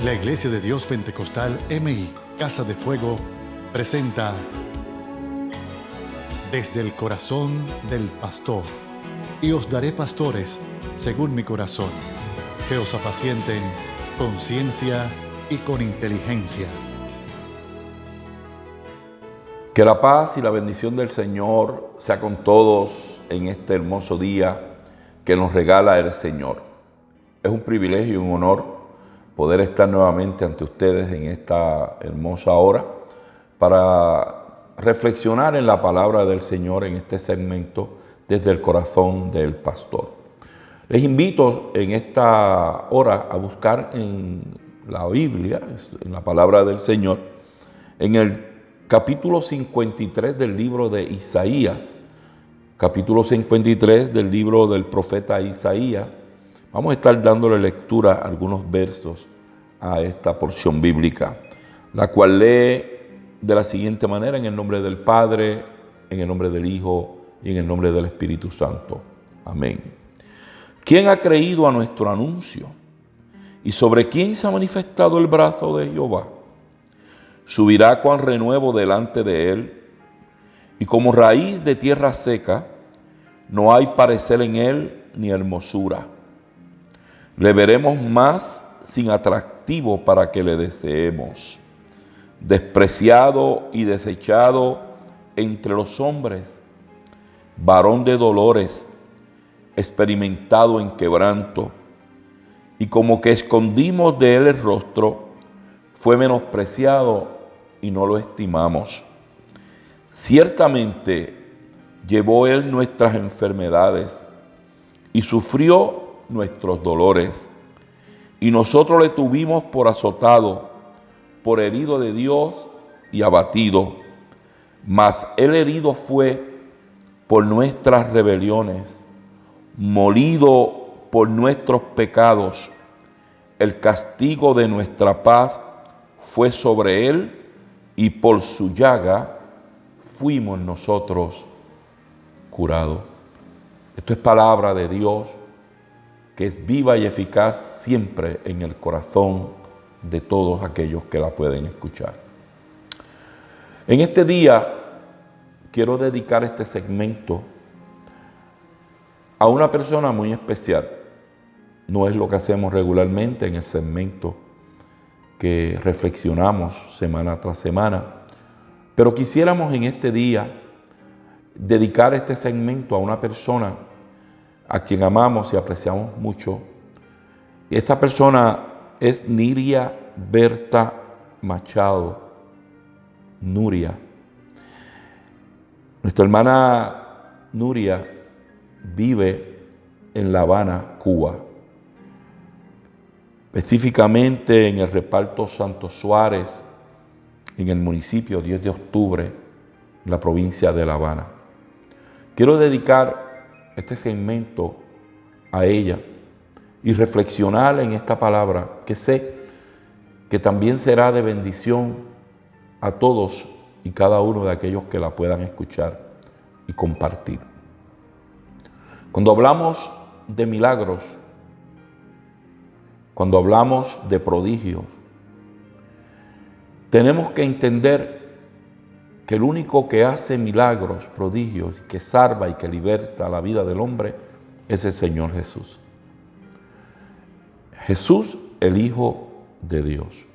La Iglesia de Dios Pentecostal MI, Casa de Fuego, presenta Desde el corazón del pastor. Y os daré pastores según mi corazón, que os apacienten con ciencia y con inteligencia. Que la paz y la bendición del Señor sea con todos en este hermoso día que nos regala el Señor. Es un privilegio y un honor poder estar nuevamente ante ustedes en esta hermosa hora para reflexionar en la palabra del Señor en este segmento desde el corazón del pastor. Les invito en esta hora a buscar en la Biblia, en la palabra del Señor, en el capítulo 53 del libro de Isaías, capítulo 53 del libro del profeta Isaías. Vamos a estar dándole lectura a algunos versos a esta porción bíblica, la cual lee de la siguiente manera: en el nombre del Padre, en el nombre del Hijo y en el nombre del Espíritu Santo. Amén. ¿Quién ha creído a nuestro anuncio? ¿Y sobre quién se ha manifestado el brazo de Jehová? Subirá con renuevo delante de él, y como raíz de tierra seca, no hay parecer en él ni hermosura. Le veremos más sin atractivo para que le deseemos. Despreciado y desechado entre los hombres, varón de dolores, experimentado en quebranto, y como que escondimos de él el rostro, fue menospreciado y no lo estimamos. Ciertamente llevó él nuestras enfermedades y sufrió nuestros dolores, y nosotros le tuvimos por azotado, por herido de Dios y abatido. Mas él herido fue por nuestras rebeliones, molido por nuestros pecados. El castigo de nuestra paz fue sobre él, y por su llaga fuimos nosotros curados. Esto es palabra de Dios, que es viva y eficaz siempre en el corazón de todos aquellos que la pueden escuchar. En este día quiero dedicar este segmento a una persona muy especial. No es lo que hacemos regularmente en el segmento que reflexionamos semana tras semana, pero quisiéramos en este día dedicar este segmento a una persona a quien amamos y apreciamos mucho. Y esta persona es Niria Berta Machado. Nuria. Nuestra hermana Nuria vive en La Habana, Cuba, específicamente en el reparto Santo Suárez, en el municipio 10 de octubre, en la provincia de La Habana. Quiero dedicar este segmento a ella y reflexionar en esta palabra, que sé que también será de bendición a todos y cada uno de aquellos que la puedan escuchar y compartir. Cuando hablamos de milagros, cuando hablamos de prodigios, tenemos que entender que el único que hace milagros, prodigios, que salva y que liberta la vida del hombre es el Señor Jesús. Jesús, el Hijo de Dios.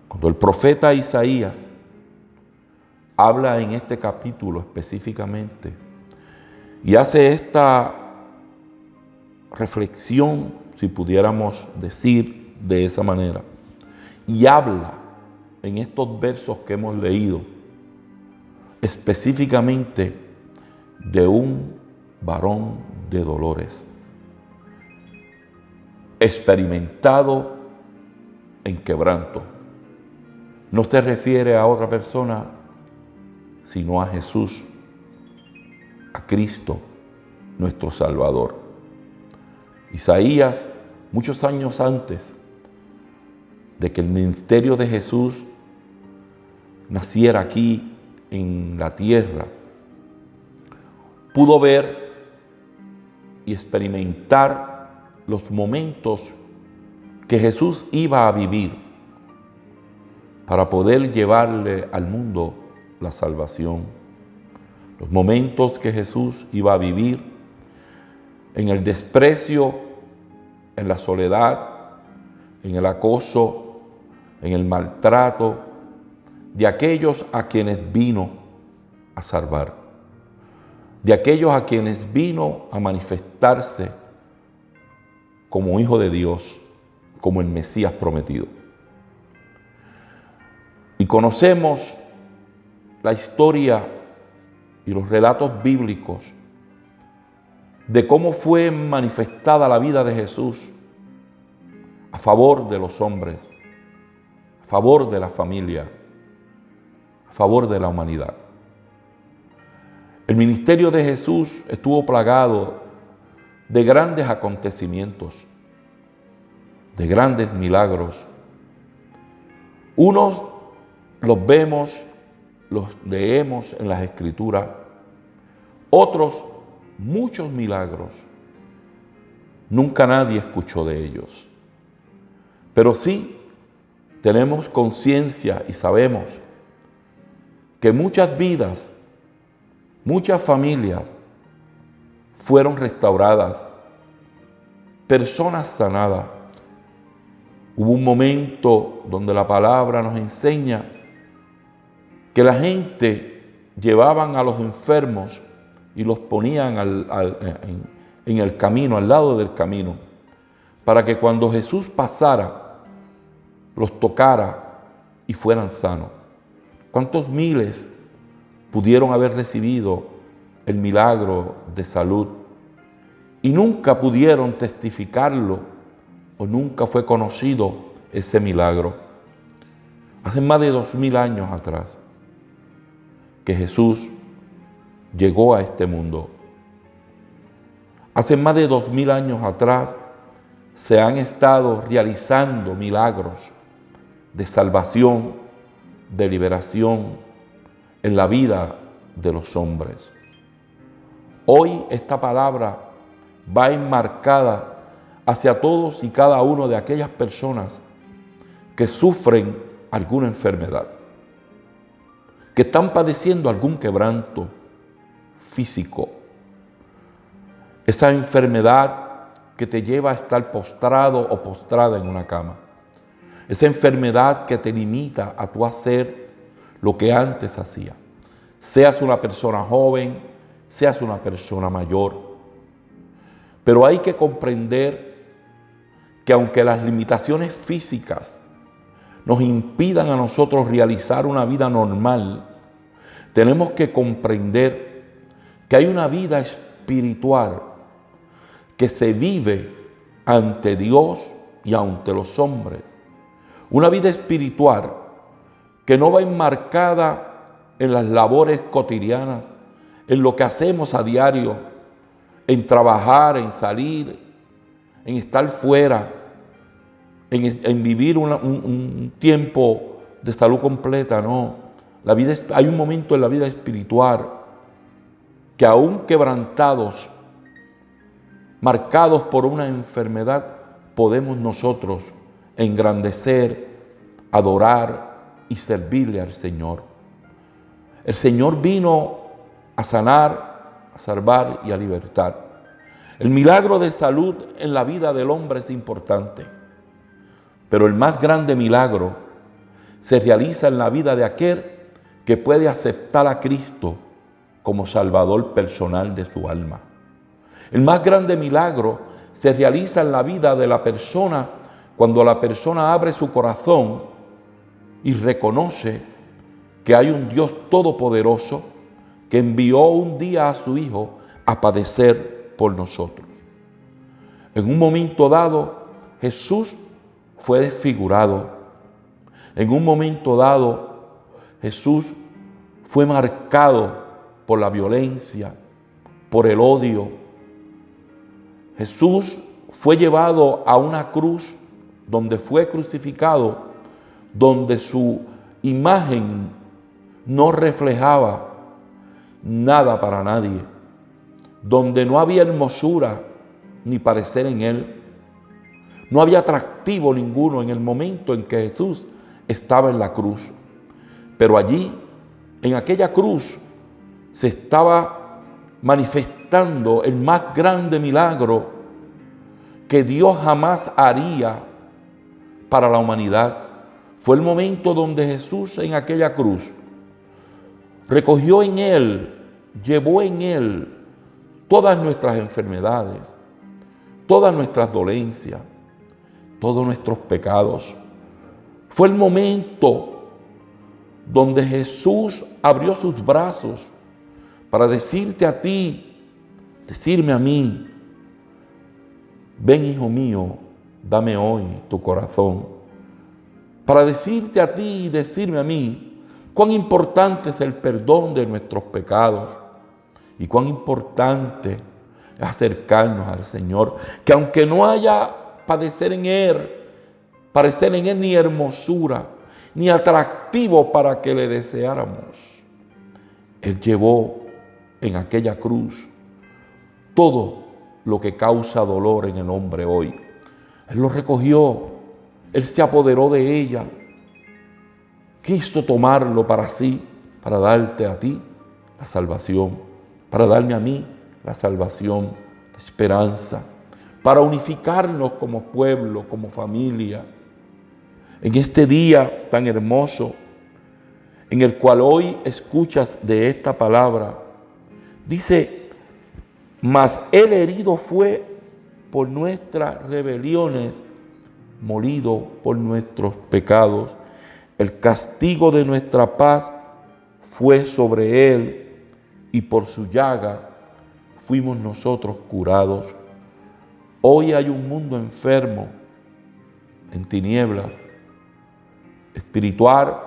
Cuando el profeta Isaías habla en este capítulo específicamente y hace esta reflexión, si pudiéramos decir de esa manera, y habla en estos versos que hemos leído específicamente de un varón de dolores, experimentado en quebranto. No se refiere a otra persona, sino a Jesús, a Cristo, nuestro Salvador. Isaías, muchos años antes de que el ministerio de Jesús naciera aquí en la tierra, pudo ver y experimentar los momentos que Jesús iba a vivir para poder llevarle al mundo la salvación. Los momentos que Jesús iba a vivir en el desprecio, en la soledad, en el acoso, en el maltrato de aquellos a quienes vino a salvar, de aquellos a quienes vino a manifestarse como Hijo de Dios, como el Mesías prometido. Y conocemos la historia y los relatos bíblicos de cómo fue manifestada la vida de Jesús a favor de los hombres, a favor de la familia, a favor de la humanidad. El ministerio de Jesús estuvo plagado de grandes acontecimientos, de grandes milagros. Unos los vemos, los leemos en las Escrituras, otros, muchos milagros, nunca nadie escuchó de ellos. Pero sí tenemos conciencia y sabemos que muchas vidas, muchas familias fueron restauradas, personas sanadas. Hubo un momento donde la palabra nos enseña que la gente llevaban a los enfermos y los ponían en el camino, al lado del camino, para que cuando Jesús pasara, los tocara y fueran sanos. ¿Cuántos miles pudieron haber recibido el milagro de salud y nunca pudieron testificarlo o nunca fue conocido ese milagro? Hace más de 2000 años atrás que Jesús llegó a este mundo. Hace más de 2000 años atrás se han estado realizando milagros de salvación, de liberación en la vida de los hombres. Hoy esta palabra va enmarcada hacia todos y cada uno de aquellas personas que sufren alguna enfermedad, que están padeciendo algún quebranto físico. Esa enfermedad que te lleva a estar postrado o postrada en una cama. Esa enfermedad que te limita a tú hacer lo que antes hacía. Seas una persona joven, seas una persona mayor. Pero hay que comprender que aunque las limitaciones físicas nos impidan a nosotros realizar una vida normal, tenemos que comprender que hay una vida espiritual que se vive ante Dios y ante los hombres. Una vida espiritual que no va enmarcada en las labores cotidianas, en lo que hacemos a diario, en trabajar, en salir, en estar fuera, en vivir un tiempo de salud completa. No, hay un momento en la vida espiritual que aún quebrantados, marcados por una enfermedad, podemos nosotros engrandecer, adorar y servirle al Señor. El Señor vino a sanar, a salvar y a libertar. El milagro de salud en la vida del hombre es importante, pero el más grande milagro se realiza en la vida de aquel que puede aceptar a Cristo como Salvador personal de su alma. El más grande milagro se realiza en la vida de la persona cuando la persona abre su corazón y reconoce que hay un Dios todopoderoso que envió un día a su Hijo a padecer por nosotros. En un momento dado, Jesús fue desfigurado. En un momento dado, Jesús fue marcado por la violencia, por el odio. Jesús fue llevado a una cruz donde fue crucificado, donde su imagen no reflejaba nada para nadie, donde no había hermosura ni parecer en él, no había atractivo atractivo ninguno en el momento en que Jesús estaba en la cruz. Pero allí, en aquella cruz, se estaba manifestando el más grande milagro que Dios jamás haría para la humanidad. Fue el momento donde Jesús en aquella cruz recogió en Él, llevó en Él todas nuestras enfermedades, todas nuestras dolencias, todos nuestros pecados. Fue el momento donde Jesús abrió sus brazos para decirte a ti, decirme a mí: ven, hijo mío, dame hoy tu corazón. Para decirte a ti y decirme a mí cuán importante es el perdón de nuestros pecados y cuán importante es acercarnos al Señor, que aunque no haya parecer en Él ni hermosura, ni atractivo para que le deseáramos, Él llevó en aquella cruz todo lo que causa dolor en el hombre hoy. Él lo recogió, Él se apoderó de ella, quiso tomarlo para sí, para darte a ti la salvación, para darme a mí la salvación, la esperanza, para unificarnos como pueblo, como familia. En este día tan hermoso, en el cual hoy escuchas de esta palabra, dice: mas Él herido fue por nuestras rebeliones, molido por nuestros pecados. El castigo de nuestra paz fue sobre Él, y por su llaga fuimos nosotros curados. Hoy hay un mundo enfermo, en tinieblas, espiritual,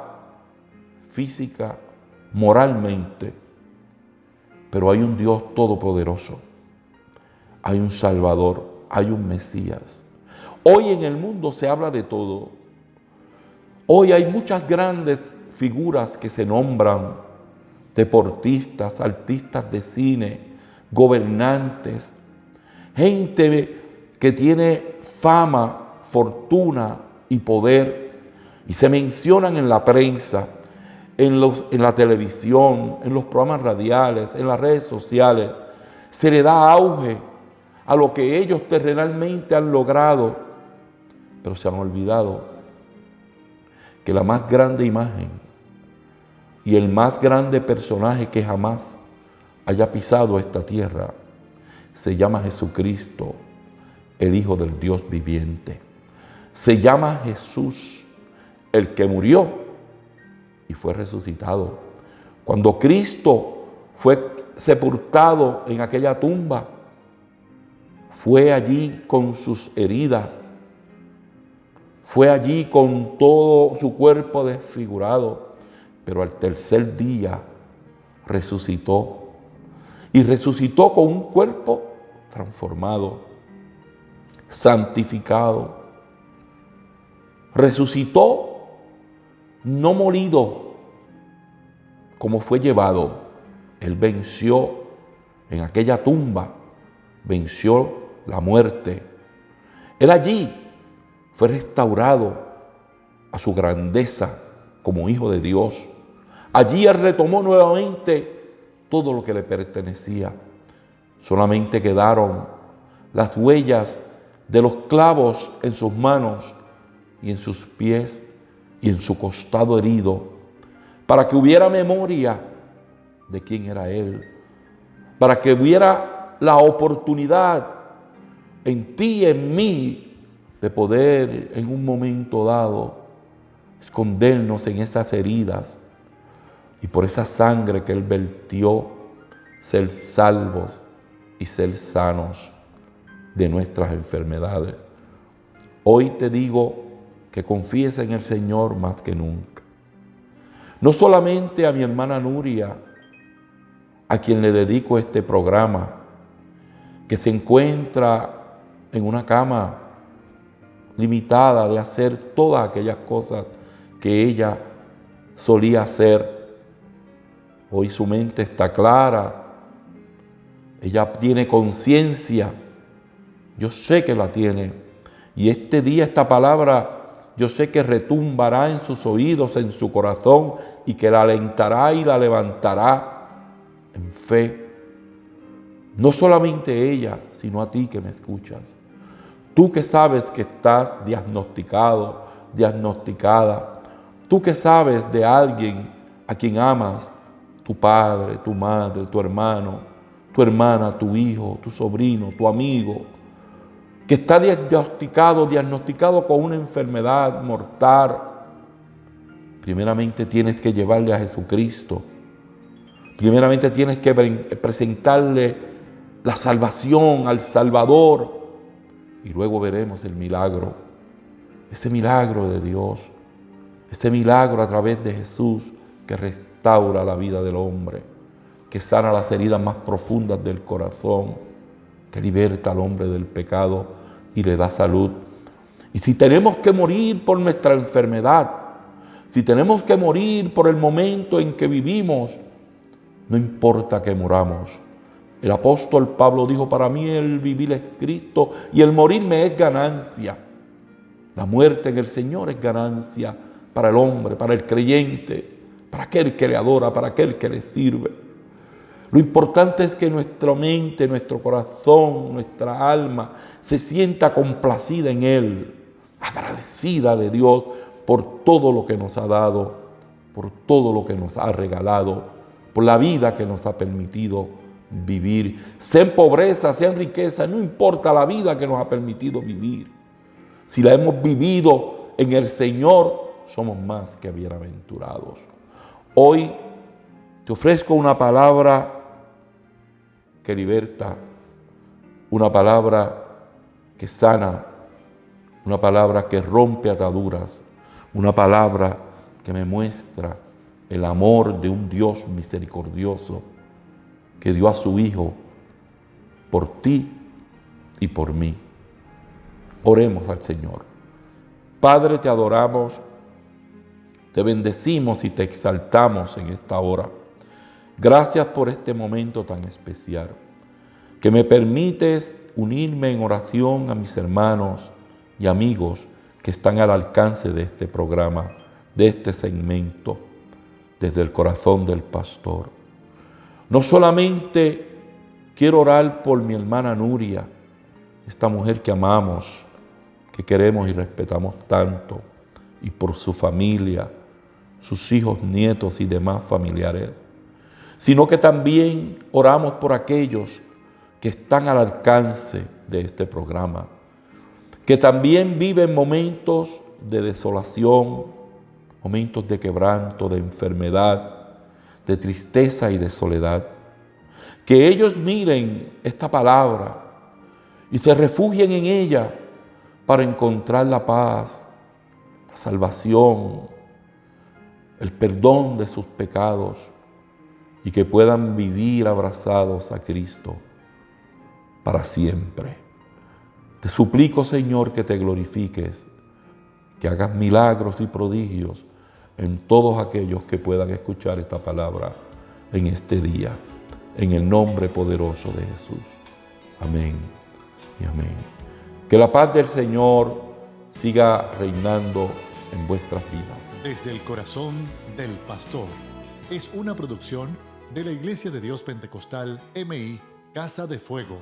física, moralmente. Pero hay un Dios todopoderoso, hay un Salvador, hay un Mesías. Hoy en el mundo se habla de todo. Hoy hay muchas grandes figuras que se nombran: deportistas, artistas de cine, gobernantes, gente que tiene fama, fortuna y poder, y se mencionan en la prensa, en la televisión, en los programas radiales, en las redes sociales. Se le da auge a lo que ellos terrenalmente han logrado, pero se han olvidado que la más grande imagen y el más grande personaje que jamás haya pisado esta tierra se llama Jesucristo, el Hijo del Dios viviente. Se llama Jesús, el que murió y fue resucitado. Cuando Cristo fue sepultado en aquella tumba, fue allí con sus heridas, fue allí con todo su cuerpo desfigurado, pero al tercer día resucitó, y resucitó con un cuerpo transformado, santificado. Resucitó no molido como fue llevado. Él venció en aquella tumba, venció la muerte. Él allí fue restaurado a su grandeza como Hijo de Dios. Allí Él retomó nuevamente todo lo que le pertenecía. Solamente quedaron las huellas de los clavos en sus manos y en sus pies y en su costado herido, para que hubiera memoria de quién era Él, para que hubiera la oportunidad en ti y en mí de poder en un momento dado escondernos en esas heridas y por esa sangre que Él vertió ser salvos y ser sanos de nuestras enfermedades. Hoy te digo que confíes en el Señor más que nunca. No solamente a mi hermana Nuria, a quien le dedico este programa, que se encuentra en una cama limitada de hacer todas aquellas cosas que ella solía hacer. Hoy su mente está clara, ella tiene conciencia, yo sé que la tiene, Y este día, esta palabra, yo sé que retumbará en sus oídos, en su corazón, y que la alentará y la levantará en fe. No solamente ella, sino a ti que me escuchas. Tú que sabes que estás diagnosticado, diagnosticada. Tú que sabes de alguien a quien amas, tu padre, tu madre, tu hermano, tu hermana, tu hijo, tu sobrino, tu amigo, que está diagnosticado con una enfermedad mortal. Primeramente tienes que llevarle a Jesucristo. Primeramente tienes que presentarle la salvación al Salvador. Y luego veremos el milagro, ese milagro de Dios, ese milagro a través de Jesús que restaura la vida del hombre, que sana las heridas más profundas del corazón, que liberta al hombre del pecado y le da salud. Y si tenemos que morir por nuestra enfermedad, si tenemos que morir por el momento en que vivimos, no importa que moramos. El apóstol Pablo dijo, para mí el vivir es Cristo y el morir me es ganancia. La muerte en el Señor es ganancia para el hombre, para el creyente, para aquel que le adora, para aquel que le sirve. Lo importante es que nuestra mente, nuestro corazón, nuestra alma se sienta complacida en Él, agradecida de Dios por todo lo que nos ha dado, por todo lo que nos ha regalado, por la vida que nos ha permitido vivir, sea en pobreza, sea en riqueza, no importa la vida que nos ha permitido vivir. Si la hemos vivido en el Señor, somos más que bienaventurados. Hoy te ofrezco una palabra que liberta, una palabra que sana, una palabra que rompe ataduras, una palabra que me muestra el amor de un Dios misericordioso que dio a su Hijo por ti y por mí. Oremos al Señor. Padre, te adoramos, te bendecimos y te exaltamos en esta hora. Gracias por este momento tan especial, que me permites unirme en oración a mis hermanos y amigos que están al alcance de este programa, de este segmento, desde el corazón del pastor. No solamente quiero orar por mi hermana Nuria, esta mujer que amamos, que queremos y respetamos tanto, y por su familia, sus hijos, nietos y demás familiares, sino que también oramos por aquellos que están al alcance de este programa, que también viven momentos de desolación, momentos de quebranto, de enfermedad, de tristeza y de soledad. Que ellos miren esta palabra y se refugien en ella para encontrar la paz, la salvación, el perdón de sus pecados y que puedan vivir abrazados a Cristo para siempre. Te suplico, Señor, que te glorifiques, que hagas milagros y prodigios en todos aquellos que puedan escuchar esta palabra en este día, en el nombre poderoso de Jesús. Amén y amén. Que la paz del Señor siga reinando en vuestras vidas. Desde el corazón del pastor es una producción de la Iglesia de Dios Pentecostal MI Casa de Fuego.